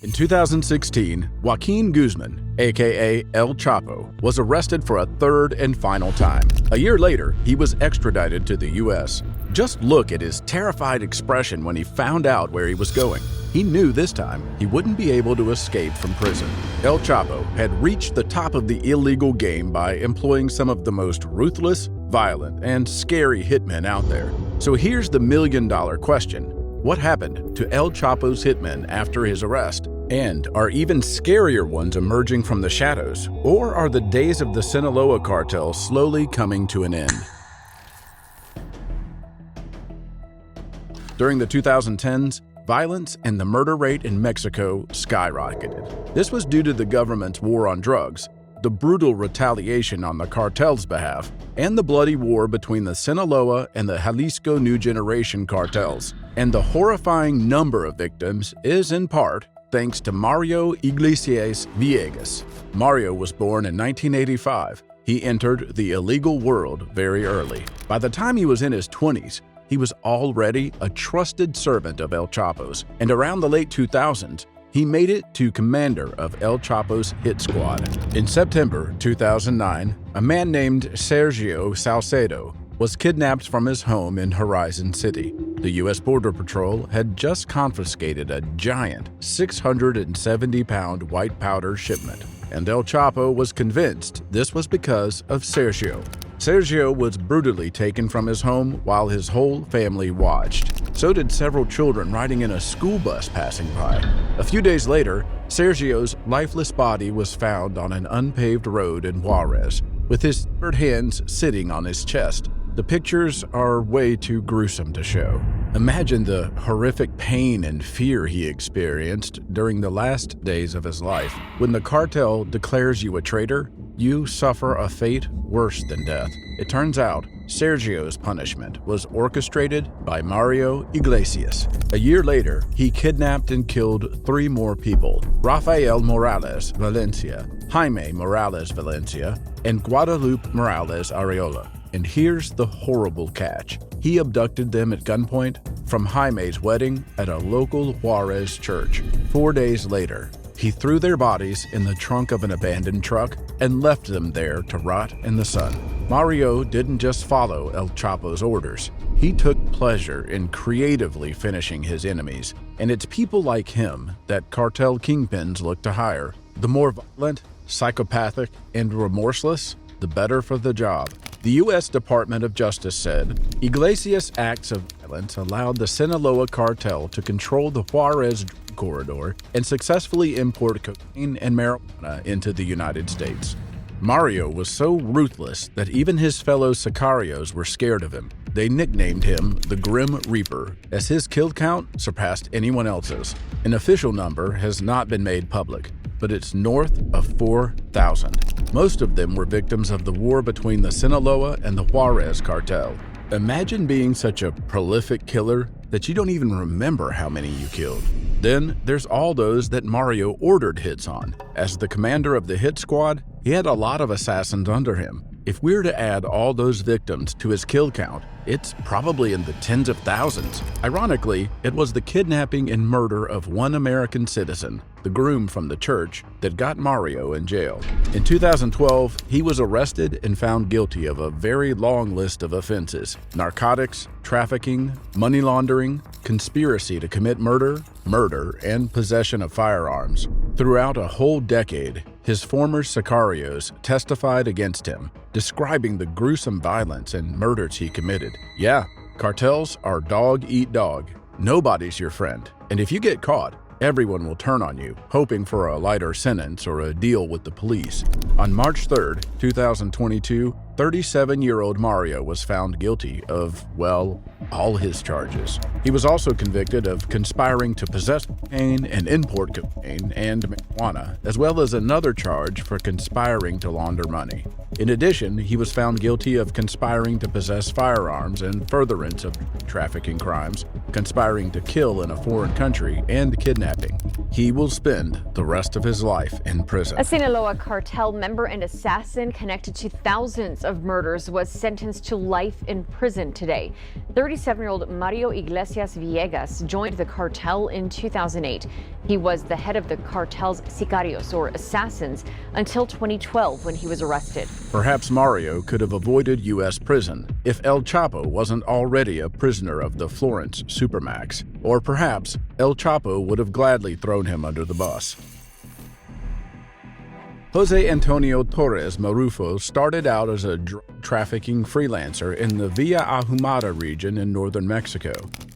In 2016, Joaquin Guzman, aka El Chapo, was arrested for a third and final time. A year later, he was extradited to the U.S. Just look at his terrified expression when he found out where he was going. He knew this time he wouldn't be able to escape from prison. El Chapo had reached the top of the illegal game by employing some of the most ruthless, violent, and scary hitmen out there. So here's the million-dollar question. What happened to El Chapo's hitmen after his arrest? And are even scarier ones emerging from the shadows? Or are the days of the Sinaloa cartel slowly coming to an end? During the 2010s, violence and the murder rate in Mexico skyrocketed. This was due to the government's war on drugs, the brutal retaliation on the cartel's behalf, and the bloody war between the Sinaloa and the Jalisco New Generation cartels. And the horrifying number of victims is in part thanks to Mario Iglesias Villegas. Mario was born in 1985. He entered the illegal world very early. By the time he was in his 20s, he was already a trusted servant of El Chapo's, and around the late 2000s, he made it to commander of El Chapo's hit squad. In September 2009, a man named Sergio Salcedo was kidnapped from his home in Horizon City. The U.S. Border Patrol had just confiscated a giant 670-pound white powder shipment, and El Chapo was convinced this was because of Sergio. Sergio was brutally taken from his home while his whole family watched. So did several children riding in a school bus passing by. A few days later, Sergio's lifeless body was found on an unpaved road in Juarez, with his severed hands sitting on his chest. The pictures are way too gruesome to show. Imagine the horrific pain and fear he experienced during the last days of his life. When the cartel declares you a traitor, you suffer a fate worse than death. It turns out Sergio's punishment was orchestrated by Mario Iglesias. A year later, he kidnapped and killed 3 more people: Rafael Morales Valencia, Jaime Morales Valencia, and Guadalupe Morales Areola. And here's the horrible catch. He abducted them at gunpoint from Jaime's wedding at a local Juarez church. 4 days later, he threw their bodies in the trunk of an abandoned truck and left them there to rot in the sun. Mario didn't just follow El Chapo's orders. He took pleasure in creatively finishing his enemies. And it's people like him that cartel kingpins look to hire. The more violent, psychopathic, and remorseless, the better for the job. The U.S. Department of Justice said Iglesias' acts of violence allowed the Sinaloa cartel to control the Juarez corridor and successfully import cocaine and marijuana into the United States. Mario was so ruthless that even his fellow sicarios were scared of him. They nicknamed him the Grim Reaper, as his kill count surpassed anyone else's. An official number has not been made public, but it's north of 4,000. Most of them were victims of the war between the Sinaloa and the Juarez cartel. Imagine being such a prolific killer that you don't even remember how many you killed. Then there's all those that Mario ordered hits on. As the commander of the hit squad, he had a lot of assassins under him. If we were to add all those victims to his kill count, it's probably in the tens of thousands. Ironically, it was the kidnapping and murder of one American citizen, the groom from the church, that got Mario in jail. In 2012, he was arrested and found guilty of a very long list of offenses: narcotics, trafficking, money laundering, conspiracy to commit murder, and possession of firearms. Throughout a whole decade, his former sicarios testified against him, describing the gruesome violence and murders he committed. Yeah, cartels are dog eat dog. Nobody's your friend. And if you get caught, everyone will turn on you, hoping for a lighter sentence or a deal with the police. On March 3, 2022, 37-year-old Mario was found guilty of, well, all his charges. He was also convicted of conspiring to possess cocaine and import cocaine and marijuana, as well as another charge for conspiring to launder money. In addition, he was found guilty of conspiring to possess firearms and furtherance of trafficking crimes, conspiring to kill in a foreign country, and kidnapping. He will spend the rest of his life in prison. A Sinaloa cartel member and assassin connected to thousands of murders was sentenced to life in prison today. 37-year-old Mario Iglesias Villegas joined the cartel in 2008. He was the head of the cartel's sicarios, or assassins, until 2012 when he was arrested. Perhaps Mario could have avoided U.S. prison if El Chapo wasn't already a prisoner of the Florence Supermax. Or perhaps El Chapo would have gladly thrown him under the bus. Jose Antonio Torres Marufo started out as a drug trafficking freelancer in the Villa Ahumada region in northern Mexico.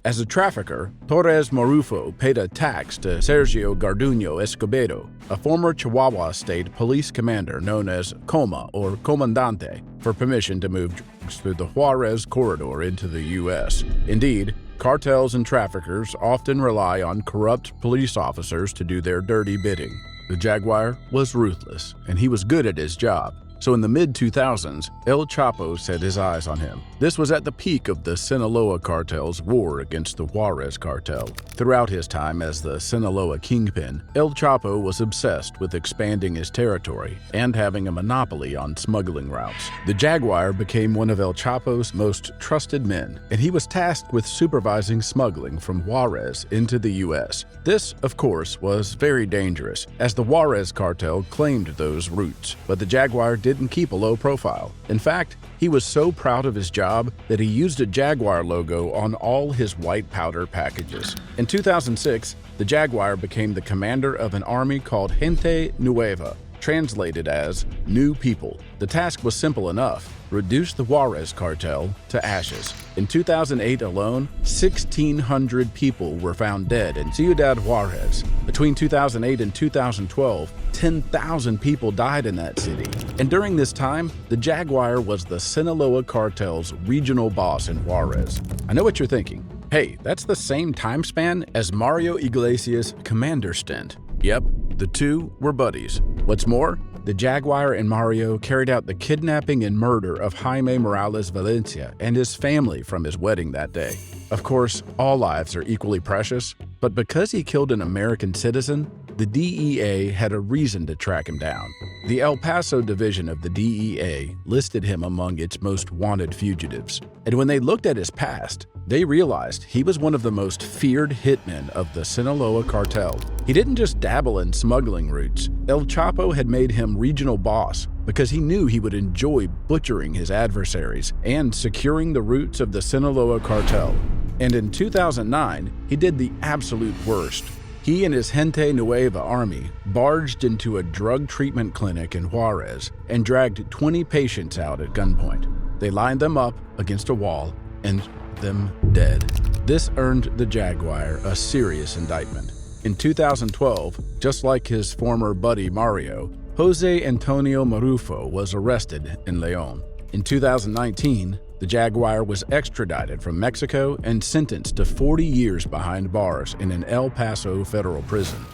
As a trafficker, Torres Marufo paid a tax to Sergio Garduño Escobedo, a former Chihuahua state police commander known as Coma or Comandante, for permission to move drugs through the Juarez corridor into the U.S. Indeed, cartels and traffickers often rely on corrupt police officers to do their dirty bidding. The Jaguar was ruthless, and he was good at his job. So in the mid-2000s, El Chapo set his eyes on him. This was at the peak of the Sinaloa cartel's war against the Juarez cartel. Throughout his time as the Sinaloa kingpin, El Chapo was obsessed with expanding his territory and having a monopoly on smuggling routes. The Jaguar became one of El Chapo's most trusted men, and he was tasked with supervising smuggling from Juarez into the U.S. This, of course, was very dangerous, as the Juarez cartel claimed those routes, but the Jaguar didn't keep a low profile. In fact, he was so proud of his job that he used a Jaguar logo on all his white powder packages. In 2006, the Jaguar became the commander of an army called Gente Nueva, translated as New People. The task was simple enough: reduce the Juarez cartel to ashes. In 2008 alone, 1,600 people were found dead in Ciudad Juarez. Between 2008 and 2012, 10,000 people died in that city. And during this time, the Jaguar was the Sinaloa cartel's regional boss in Juarez. I know what you're thinking. Hey, that's the same time span as Mario Iglesias' commander stint. Yep, the two were buddies. What's more, the Jaguar and Mario carried out the kidnapping and murder of Jaime Morales Valencia and his family from his wedding that day. Of course, all lives are equally precious, but because he killed an American citizen, the DEA had a reason to track him down. The El Paso division of the DEA listed him among its most wanted fugitives. And when they looked at his past, they realized he was one of the most feared hitmen of the Sinaloa cartel. He didn't just dabble in smuggling routes. El Chapo had made him regional boss because he knew he would enjoy butchering his adversaries and securing the roots of the Sinaloa cartel. And in 2009, he did the absolute worst. He and his Gente Nueva army barged into a drug treatment clinic in Juarez and dragged 20 patients out at gunpoint. They lined them up against a wall and them dead. This earned the Jaguar a serious indictment. In 2012, just like his former buddy Mario, Jose Antonio Marufo was arrested in León. In 2019, the Jaguar was extradited from Mexico and sentenced to 40 years behind bars in an El Paso federal prison.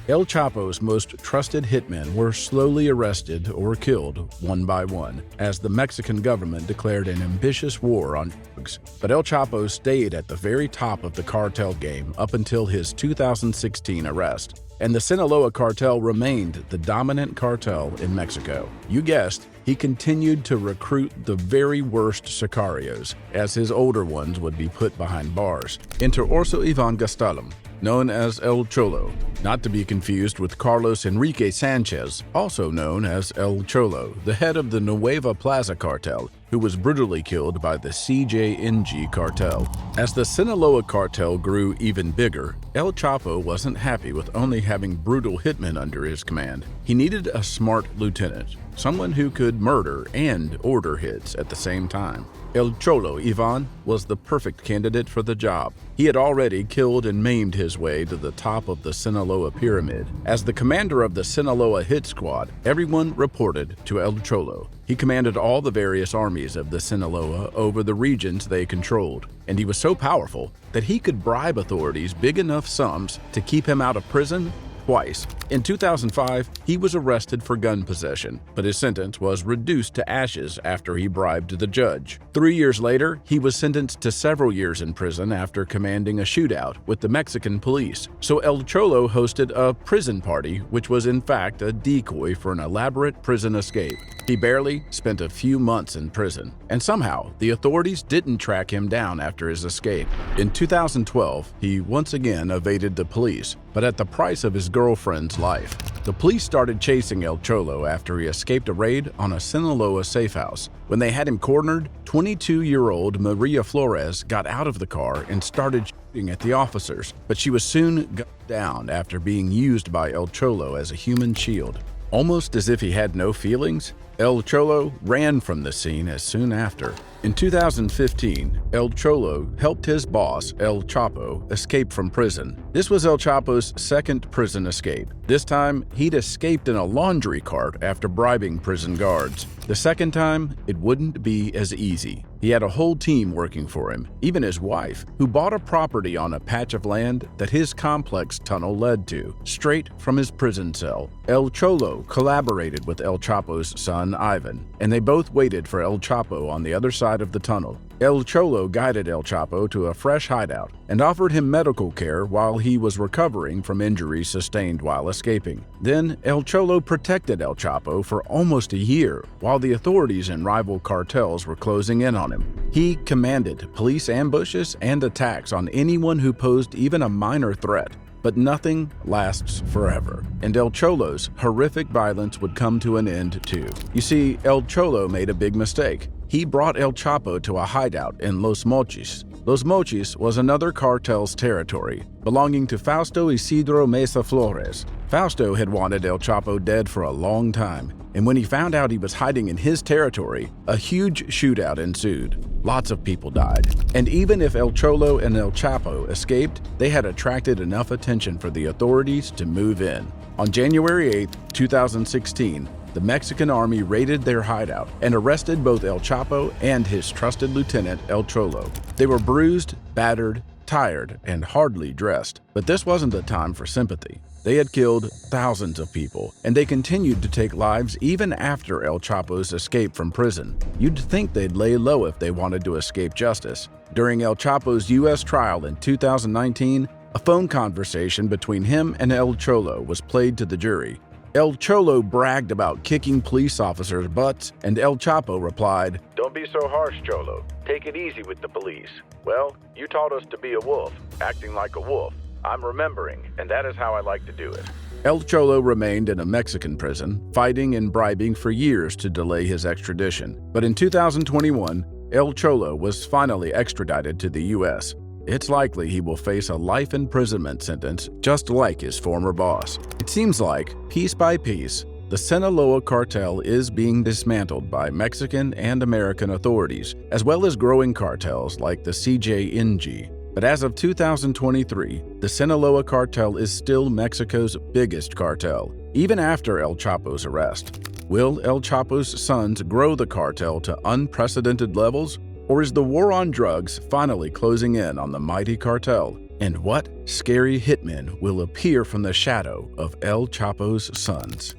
El Chapo's most trusted hitmen were slowly arrested or killed one by one as the Mexican government declared an ambitious war on drugs. But El Chapo stayed at the very top of the cartel game up until his 2016 arrest, and the Sinaloa cartel remained the dominant cartel in Mexico. You guessed, he continued to recruit the very worst sicarios, as his older ones would be put behind bars. Enter Orso Ivan Gastelum, known as El Cholo, not to be confused with Carlos Enrique Sanchez, also known as El Cholo, the head of the Nueva Plaza cartel, who was brutally killed by the CJNG cartel. As the Sinaloa cartel grew even bigger, El Chapo wasn't happy with only having brutal hitmen under his command. He needed a smart lieutenant, someone who could murder and order hits at the same time. El Cholo Ivan was the perfect candidate for the job. He had already killed and maimed his way to the top of the Sinaloa pyramid. As the commander of the Sinaloa hit squad, everyone reported to El Cholo. He commanded all the various armies of the Sinaloa over the regions they controlled, and he was so powerful that he could bribe authorities big enough sums to keep him out of prison twice. In 2005, he was arrested for gun possession, but his sentence was reduced to ashes after he bribed the judge. 3 years later, he was sentenced to several years in prison after commanding a shootout with the Mexican police. So El Cholo hosted a prison party, which was in fact a decoy for an elaborate prison escape. He barely spent a few months in prison, and somehow the authorities didn't track him down after his escape. In 2012, he once again evaded the police, but at the price of his girlfriend's life. The police started chasing El Cholo after he escaped a raid on a Sinaloa safe house. When they had him cornered, 22-year-old Maria Flores got out of the car and started shooting at the officers, but she was soon gunned down after being used by El Cholo as a human shield. Almost as if he had no feelings, El Cholo ran from the scene as soon after. In 2015, El Cholo helped his boss, El Chapo, escape from prison. This was El Chapo's second prison escape. This time, he'd escaped in a laundry cart after bribing prison guards. The second time, it wouldn't be as easy. He had a whole team working for him, even his wife, who bought a property on a patch of land that his complex tunnel led to, straight from his prison cell. El Cholo collaborated with El Chapo's son, Ivan, and they both waited for El Chapo on the other side of the tunnel. El Cholo guided El Chapo to a fresh hideout and offered him medical care while he was recovering from injuries sustained while escaping. Then, El Cholo protected El Chapo for almost a year while the authorities and rival cartels were closing in on him. He commanded police ambushes and attacks on anyone who posed even a minor threat. But nothing lasts forever, and El Cholo's horrific violence would come to an end too. You see, El Cholo made a big mistake. He brought El Chapo to a hideout in Los Mochis. Los Mochis was another cartel's territory, belonging to Fausto Isidro Mesa Flores. Fausto had wanted El Chapo dead for a long time, and when he found out he was hiding in his territory, a huge shootout ensued. Lots of people died. And even if El Cholo and El Chapo escaped, they had attracted enough attention for the authorities to move in. On January 8, 2016, the Mexican army raided their hideout and arrested both El Chapo and his trusted lieutenant, El Cholo. They were bruised, battered, tired, and hardly dressed. But this wasn't a time for sympathy. They had killed thousands of people, and they continued to take lives even after El Chapo's escape from prison. You'd think they'd lay low if they wanted to escape justice. During El Chapo's U.S. trial in 2019, a phone conversation between him and El Cholo was played to the jury. El Cholo bragged about kicking police officers' butts, and El Chapo replied, "Don't be so harsh, Cholo. Take it easy with the police. Well, you taught us to be a wolf, acting like a wolf. I'm remembering, and that is how I like to do it." El Cholo remained in a Mexican prison, fighting and bribing for years to delay his extradition. But in 2021, El Cholo was finally extradited to the U.S. It's likely he will face a life imprisonment sentence just like his former boss. It seems like, piece by piece, the Sinaloa cartel is being dismantled by Mexican and American authorities, as well as growing cartels like the CJNG. But as of 2023, the Sinaloa cartel is still Mexico's biggest cartel, even after El Chapo's arrest. Will El Chapo's sons grow the cartel to unprecedented levels? Or is the war on drugs finally closing in on the mighty cartel? And what scary hitmen will appear from the shadow of El Chapo's sons?